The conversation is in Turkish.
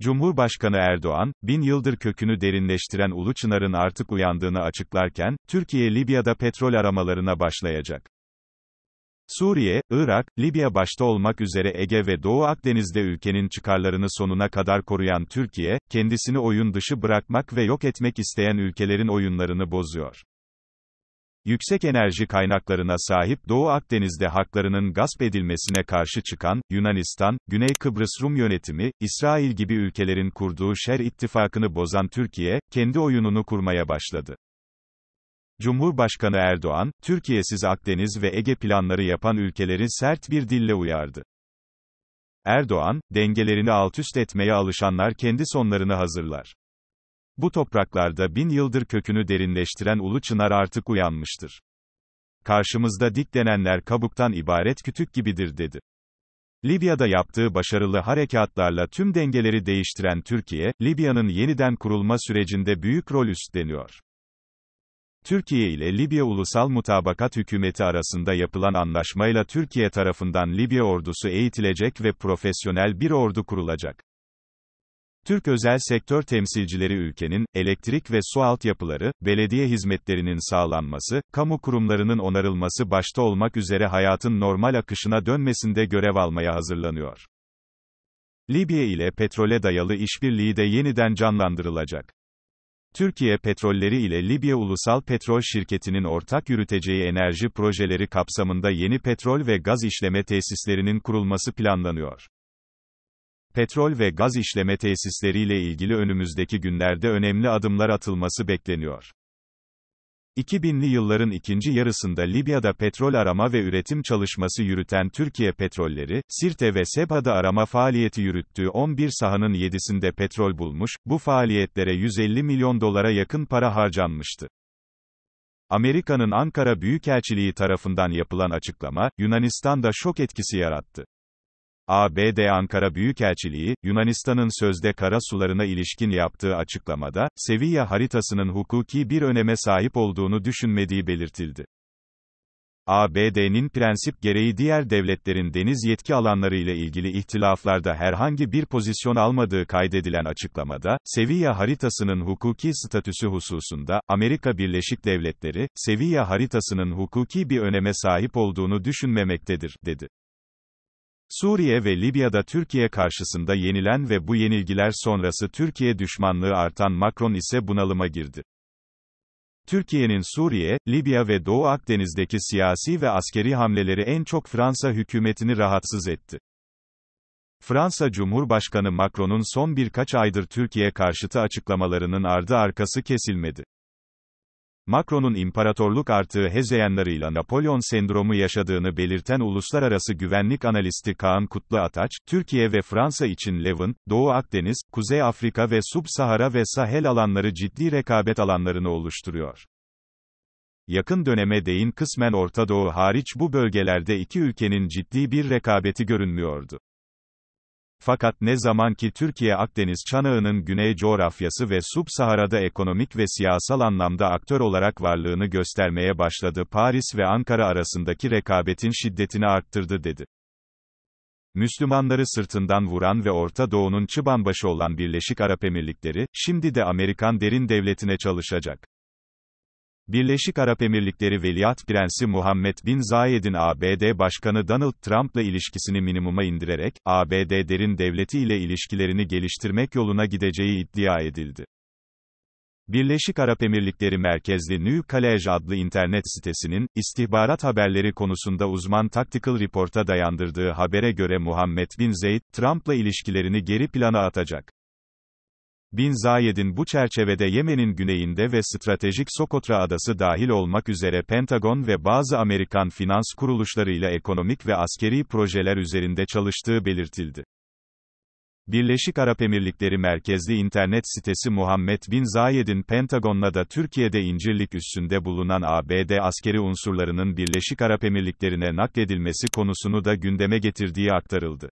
Cumhurbaşkanı Erdoğan, 1000 yıldır kökünü derinleştiren Ulu Çınar'ın artık uyandığını açıklarken, Türkiye Libya'da petrol aramalarına başlayacak. Suriye, Irak, Libya başta olmak üzere Ege ve Doğu Akdeniz'de ülkenin çıkarlarını sonuna kadar koruyan Türkiye, kendisini oyun dışı bırakmak ve yok etmek isteyen ülkelerin oyunlarını bozuyor. Yüksek enerji kaynaklarına sahip Doğu Akdeniz'de haklarının gasp edilmesine karşı çıkan, Yunanistan, Güney Kıbrıs Rum yönetimi, İsrail gibi ülkelerin kurduğu şer ittifakını bozan Türkiye, kendi oyununu kurmaya başladı. Cumhurbaşkanı Erdoğan, Türkiye'siz Akdeniz ve Ege planları yapan ülkeleri sert bir dille uyardı. Erdoğan, dengelerini altüst etmeye alışanlar kendi sonlarını hazırlar. Bu topraklarda 1000 yıldır kökünü derinleştiren Ulu Çınar artık uyanmıştır. Karşımızda diklenenler kabuktan ibaret kütük gibidir dedi. Libya'da yaptığı başarılı harekatlarla tüm dengeleri değiştiren Türkiye, Libya'nın yeniden kurulma sürecinde büyük rol üstleniyor. Türkiye ile Libya Ulusal Mutabakat Hükümeti arasında yapılan anlaşmayla Türkiye tarafından Libya ordusu eğitilecek ve profesyonel bir ordu kurulacak. Türk özel sektör temsilcileri ülkenin, elektrik ve su altyapıları, belediye hizmetlerinin sağlanması, kamu kurumlarının onarılması başta olmak üzere hayatın normal akışına dönmesinde görev almaya hazırlanıyor. Libya ile petrole dayalı işbirliği de yeniden canlandırılacak. Türkiye petrolleri ile Libya Ulusal Petrol Şirketi'nin ortak yürüteceği enerji projeleri kapsamında yeni petrol ve gaz işleme tesislerinin kurulması planlanıyor. Petrol ve gaz işleme tesisleriyle ilgili önümüzdeki günlerde önemli adımlar atılması bekleniyor. 2000'li yılların ikinci yarısında Libya'da petrol arama ve üretim çalışması yürüten Türkiye Petrolleri, Sirte ve Sebha'da arama faaliyeti yürüttüğü 11 sahanın 7'sinde petrol bulmuş, bu faaliyetlere 150 milyon dolara yakın para harcanmıştı. Amerika'nın Ankara Büyükelçiliği tarafından yapılan açıklama, Yunanistan'da şok etkisi yarattı. ABD Ankara Büyükelçiliği, Yunanistan'ın sözde kara sularına ilişkin yaptığı açıklamada, Sevilla haritasının hukuki bir öneme sahip olduğunu düşünmediği belirtildi. ABD'nin prensip gereği diğer devletlerin deniz yetki alanları ile ilgili ihtilaflarda herhangi bir pozisyon almadığı kaydedilen açıklamada, Sevilla haritasının hukuki statüsü hususunda, Amerika Birleşik Devletleri, Sevilla haritasının hukuki bir öneme sahip olduğunu düşünmemektedir, dedi. Suriye ve Libya'da Türkiye karşısında yenilen ve bu yenilgiler sonrası Türkiye düşmanlığı artan Macron ise bunalıma girdi. Türkiye'nin Suriye, Libya ve Doğu Akdeniz'deki siyasi ve askeri hamleleri en çok Fransa hükümetini rahatsız etti. Fransa Cumhurbaşkanı Macron'un son birkaç aydır Türkiye karşıtı açıklamalarının ardı arkası kesilmedi. Macron'un imparatorluk artığı hezeyanlarıyla Napolyon sendromu yaşadığını belirten uluslararası güvenlik analisti Kaan Kutluataç, Türkiye ve Fransa için Levant, Doğu Akdeniz, Kuzey Afrika ve Sub-Sahara ve Sahel alanları ciddi rekabet alanlarını oluşturuyor. Yakın döneme değin kısmen Orta Doğu hariç bu bölgelerde iki ülkenin ciddi bir rekabeti görünmüyordu. Fakat ne zaman ki Türkiye Akdeniz çanağının güney coğrafyası ve Sub-Sahara'da ekonomik ve siyasal anlamda aktör olarak varlığını göstermeye başladı, Paris ve Ankara arasındaki rekabetin şiddetini arttırdı dedi. Müslümanları sırtından vuran ve Orta Doğu'nun çıbanbaşı olan Birleşik Arap Emirlikleri, şimdi de Amerikan derin devletine çalışacak. Birleşik Arap Emirlikleri Veliaht Prensi Muhammed Bin Zayed'in ABD Başkanı Donald Trump'la ilişkisini minimuma indirerek, ABD derin devleti ile ilişkilerini geliştirmek yoluna gideceği iddia edildi. Birleşik Arap Emirlikleri merkezli New College adlı internet sitesinin, istihbarat haberleri konusunda uzman Tactical Report'a dayandırdığı habere göre Muhammed Bin Zayed, Trump'la ilişkilerini geri plana atacak. Bin Zayed'in bu çerçevede Yemen'in güneyinde ve stratejik Sokotra adası dahil olmak üzere Pentagon ve bazı Amerikan finans kuruluşlarıyla ekonomik ve askeri projeler üzerinde çalıştığı belirtildi. Birleşik Arap Emirlikleri merkezli internet sitesi Muhammed Bin Zayed'in Pentagon'la da Türkiye'de İncirlik üssünde bulunan ABD askeri unsurlarının Birleşik Arap Emirlikleri'ne nakledilmesi konusunu da gündeme getirdiği aktarıldı.